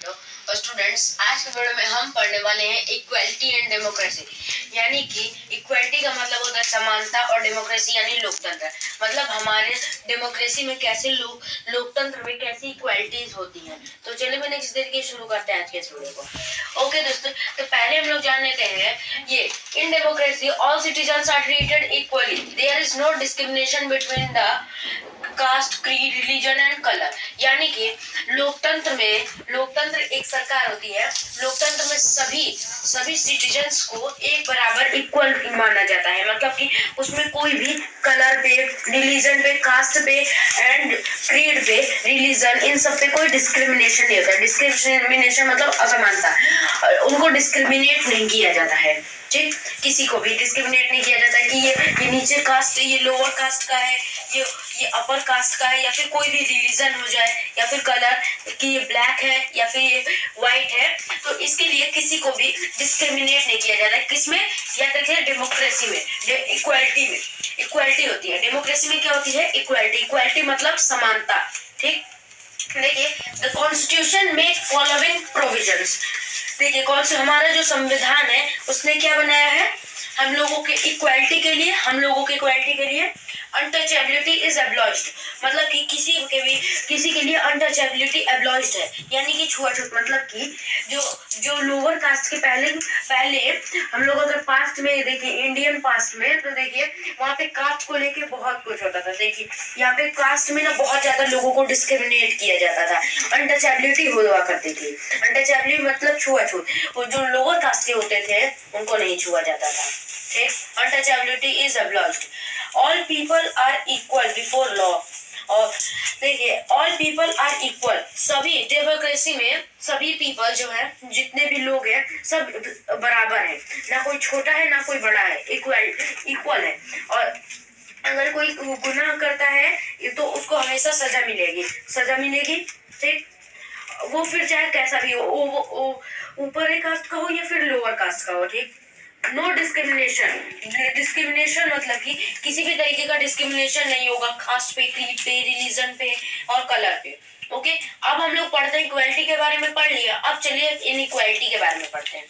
तो स्टूडेंट्स, आज के वीडियो में हम पढ़ने वाले हैं इक्वालिटी एंड डेमोक्रेसी। यानी कि इक्वालिटी का मतलब होता है समानता और डेमोक्रेसी यानी लोकतंत्र। मतलब हमारे डेमोक्रेसी में कैसे लोकतंत्र में कैसी इक्वालिटीज होती हैं। तो चलिए मैंने इस तरीके शुरू करते हैं आज के इस वीडियो को। ओके दोस्तों, तो पहले हम लोग जान लेते हैं ये in democracy all citizens are treated equally, there is no discrimination between the caste, creed, religion and colour. यानी कि लोकतंत्र एक सरकार होती है। लोकतंत्र में सभी सिटीजन्स को एक बराबर इक्वल माना जाता है। मतलब कि उसमें कोई भी कलर पे, रिलीजन पे, कास्ट पे एंड क्रीड पे, रिलीजन, इन सब पे कोई डिस्क्रिमिनेशन नहीं होता। डिस्क्रिमिनेशन मतलब असमानता, उनको डिस्क्रिमिनेट नहीं किया जाता है। ठीक, किसी को भी डिस्क्रिमिनेट नहीं किया जाता है कि ये नीचे कास्ट, ये लोअर कास्ट का है, ये अपर कास्ट का है, या फिर कोई भी रिलीजन हो जाए, या फिर कलर कि ये ब्लैक है या फिर ये व्हाइट है। तो इसके लिए किसी को भी डिस्क्रिमिनेट नहीं किया जाता है। किसमें? याद रखिए, डेमोक्रेसी में, इक्वालिटी में इक्वालिटी होती है। डेमोक्रेसी में क्या होती है? इक्वालिटी मतलब समानता। ठीक, देखिए the constitution make following provisions. देखिए कौन सा हमारा जो संविधान है उसने क्या बनाया है? हम लोगों के इक्वालिटी के लिए अनटचेबिलिटी इज एब्लॉज्ड। मतलब कि किसी के लिए अनटचेबिलिटी एब्लॉज्ड है, यानी कि छुआछूत। मतलब कि जो लोअर कास्ट के पहले हम लोग अगर पास्ट में देखिए, इंडियन पास्ट में, तो देखिए वहाँ पे कास्ट को लेके बहुत कुछ होता था। देखिए यहाँ पे कास्ट में ना बहुत ज्यादा लोगों को डिस्क्रिमिनेट किया जाता था, अनटचेबिलिटी हुआ करती थी। अनटचेबिलिटी मतलब छुआछूत, वो जो लोअर कास्ट के होते थे उनको नहीं छुआ जाता था। ठीक, untouchability is abolished. All people are equal before law. और देखिए ऑल पीपल आर इक्वल, सभी डेमोक्रेसी में सभी पीपल जो है, जितने भी लोग हैं सब बराबर है। ना कोई छोटा है ना कोई बड़ा है, इक्वल है। और अगर कोई गुनाह करता है तो उसको हमेशा सजा मिलेगी। ठीक, वो फिर चाहे कैसा भी हो, वो ऊपर कास्ट का हो या फिर लोअर कास्ट का हो। ठीक, नो डिस्क्रिमिनेशन मतलब कि किसी भी तरीके का डिस्क्रिमिनेशन नहीं होगा कास्ट पे, क्रीड पे, रिलीजन पे और कलर पे। ओके, अब हम लोग पढ़ते हैं इक्वालिटी के बारे में। पढ़ लिया, अब चलिए इनइक्वालिटी के बारे में पढ़ते हैं।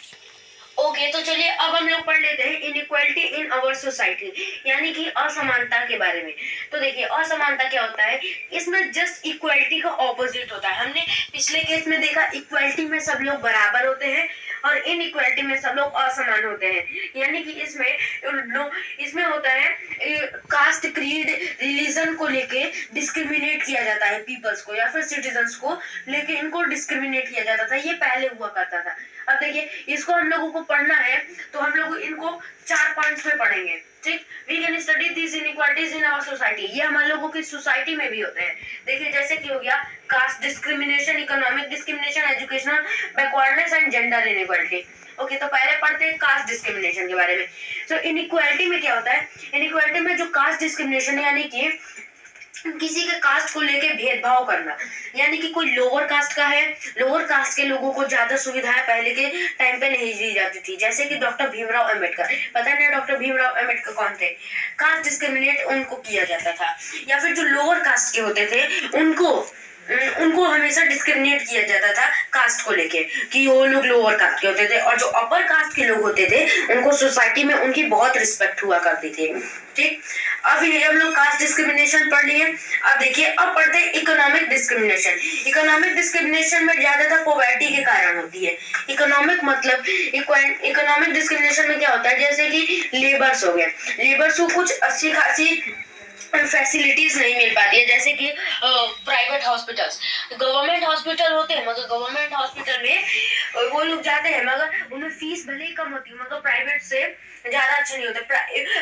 ओके, तो चलिए अब हम लोग पढ़ लेते हैं इनइक्वालिटी इन आवर सोसाइटी, यानी कि असमानता के बारे में। तो देखिए असमानता क्या होता है? इसमें जस्ट इक्वालिटी का ऑपोजिट होता है। हमने पिछले केस में देखा इक्वालिटी में सब लोग बराबर होते हैं और इनइक्वालिटी में सब लोग असमान होते हैं। यानी कि इसमें होता है कास्ट, क्रीड, रिलीजन को लेके डिस्क्रिमिनेट किया जाता है, पीपल्स को या फिर सिटीजन्स को लेके इनको डिस्क्रिमिनेट किया जाता था। ये पहले हुआ करता था। अब देखिए इसको हम लोगों को पढ़ना है तो हम लोग इनको 4 पॉइंट्स में पढ़ेंगे। ठीक, we can study this inequalities in our society. ये हमारे लोगों की सोसाइटी में भी होते हैं। देखिए जैसे कि हो गया caste discrimination, economic discrimination, educational backwardness and gender inequality. Okay, तो पहले पढ़ते हैं कास्ट डिस्क्रिमिनेशन के बारे में। तो इनइक्वालिटी में क्या होता है? इनइक्वालिटी में जो कास्ट डिस्क्रिमिनेशन यानी कि किसी के कास्ट को लेके भेदभाव करना, यानी कि कोई लोअर कास्ट का है, लोअर कास्ट के लोगों को ज्यादा सुविधाएं पहले के टाइम पे नहीं दी जाती थी। जैसे कि डॉक्टर भीमराव अंबेडकर, पता नहीं डॉक्टर भीमराव अंबेडकर कौन थे? कास्ट डिस्क्रिमिनेट उनको किया जाता था। या फिर जो लोअर कास्ट के होते थे उनको हमेशा डिस्क्रिमिनेट किया जाता था कास्ट को लेके, कि वो लोग लोअर कास्ट के होते थे। और जो अपर कास्ट के लोग होते थे उनको सोसाइटी में उनकी बहुत रिस्पेक्ट हुआ करती थी। ठीक, अब ये हम लोग कास्ट डिस्क्रिमिनेशन पढ़ लिए। अब देखिए अब पढ़ते हैं इकोनॉमिक डिस्क्रिमिनेशन। इकोनॉमिक डिस्क्रिमिनेशन में ज्यादातर पॉवर्टी के कारण होती है। इकोनॉमिक मतलब इकोनॉमिक डिस्क्रिमिनेशन में क्या होता है? जैसे कि लेबर्स हो गए, लेबर्स को कुछ अच्छी खासी फैसिलिटीज नहीं मिल पाती है। जैसे कि प्राइवेट हॉस्पिटल्स, गवर्नमेंट हॉस्पिटल होते हैं मगर गवर्नमेंट हॉस्पिटल में वो लोग जाते हैं मगर उनमें फीस भले ही कम होती है मगर प्राइवेट से ज्यादा अच्छे नहीं होते।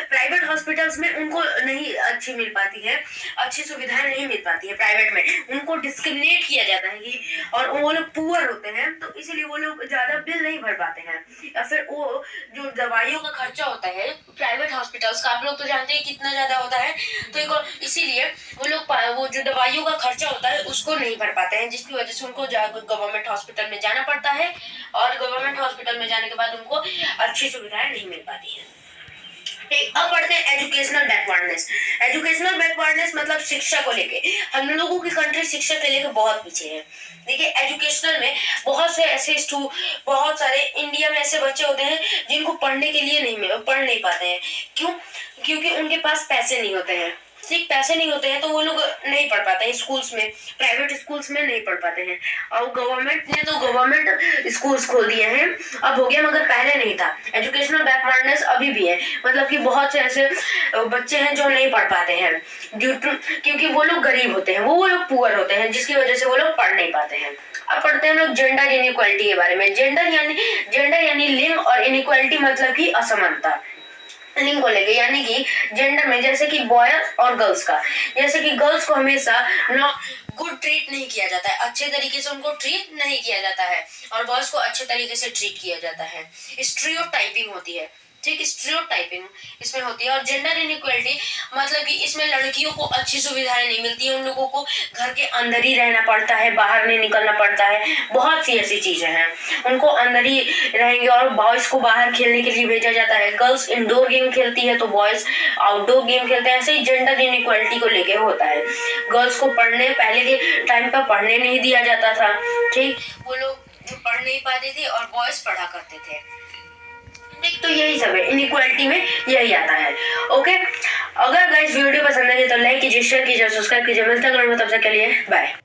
प्राइवेट हॉस्पिटल्स में उनको नहीं अच्छी मिल पाती है, अच्छी सुविधाएं नहीं मिल पाती है प्राइवेट में। उनको डिस्क्रिमिनेट किया जाता है कि, और वो लोग पुअर होते हैं तो इसीलिए वो लोग ज्यादा बिल नहीं भर पाते हैं। या फिर वो जो दवाइयों का खर्चा होता है प्राइवेट हॉस्पिटल्स का, आप लोग तो जानते हैं कितना ज्यादा होता है। तो इसीलिए वो जो दवाइयों का खर्चा होता है उसको नहीं भर पाते हैं, जिसकी वजह से उनको गवर्नमेंट हॉस्पिटल में जाना पड़ता है। और गवर्नमेंट हॉस्पिटल में जाने के बाद उनको अच्छी सुविधाएं नहीं मिल पाती है। अब पढ़ते हैं एजुकेशनल बैकवर्डनेस। एजुकेशनल बैकवर्डनेस मतलब शिक्षा को लेके हम लोगों की कंट्री शिक्षा के लेके बहुत पीछे है। देखिए एजुकेशनल में बहुत से ऐसे बहुत सारे इंडिया में ऐसे बच्चे होते हैं जिनको पढ़ने के लिए पढ़ नहीं पाते हैं। क्यों? क्योंकि उनके पास पैसे नहीं होते हैं। ठीक, पैसे नहीं होते हैं तो वो लोग नहीं पढ़ पाते हैं स्कूल्स में, प्राइवेट स्कूल्स में नहीं पढ़ पाते हैं। और गवर्नमेंट ने तो गवर्नमेंट स्कूल्स खोल दिए हैं, अब हो गया, मगर पहले नहीं था। एजुकेशनल बैकवर्डनेस अभी भी है, मतलब कि बहुत से ऐसे बच्चे हैं जो नहीं पढ़ पाते हैं क्योंकि वो लोग गरीब होते हैं, वो लोग पुअर होते हैं, जिसकी वजह से वो लोग पढ़ नहीं पाते हैं। अब पढ़ते हैं लोग जेंडर इनइक्वालिटी के बारे में। जेंडर यानी लिंग, और इनइक्वालिटी मतलब कि असमानता लिंग को लेके, यानी कि जेंडर में जैसे कि बॉयज और गर्ल्स का, जैसे कि गर्ल्स को हमेशा गुड ट्रीट नहीं किया जाता है, अच्छे तरीके से उनको ट्रीट नहीं किया जाता है, और बॉयज को अच्छे तरीके से ट्रीट किया जाता है। स्टीरियोटाइपिंग होती है, ठीक, स्टीरियोटाइपिंग इसमें होती है। और जेंडर इनइक्वालिटी मतलब कि इसमें लड़कियों को अच्छी सुविधाएं नहीं मिलती है, उन लोगों को घर के अंदर ही रहना पड़ता है, बाहर नहीं निकलना पड़ता है। बहुत सी ऐसी चीजें हैं, उनको अंदर ही रहेंगे, और बॉयज को बाहर खेलने के लिए भेजा जाता है। गर्ल्स इंडोर गेम खेलती है तो बॉयज आउटडोर गेम खेलते हैं। ऐसे ही जेंडर इनइक्वालिटी को लेके होता है। गर्ल्स को पहले के टाइम पर पढ़ने नहीं दिया जाता था, ठीक, वो लोग पढ़ नहीं पाते थे और बॉयज पढ़ा करते थे। तो यही सब है, इनइक्वालिटी में यही आता है। ओके, अगर गाइस वीडियो पसंद आई तो लाइक कीजिए, शेयर कीजिए, सब्सक्राइब कीजिए। मिलते हैं तब तक के लिए बाय।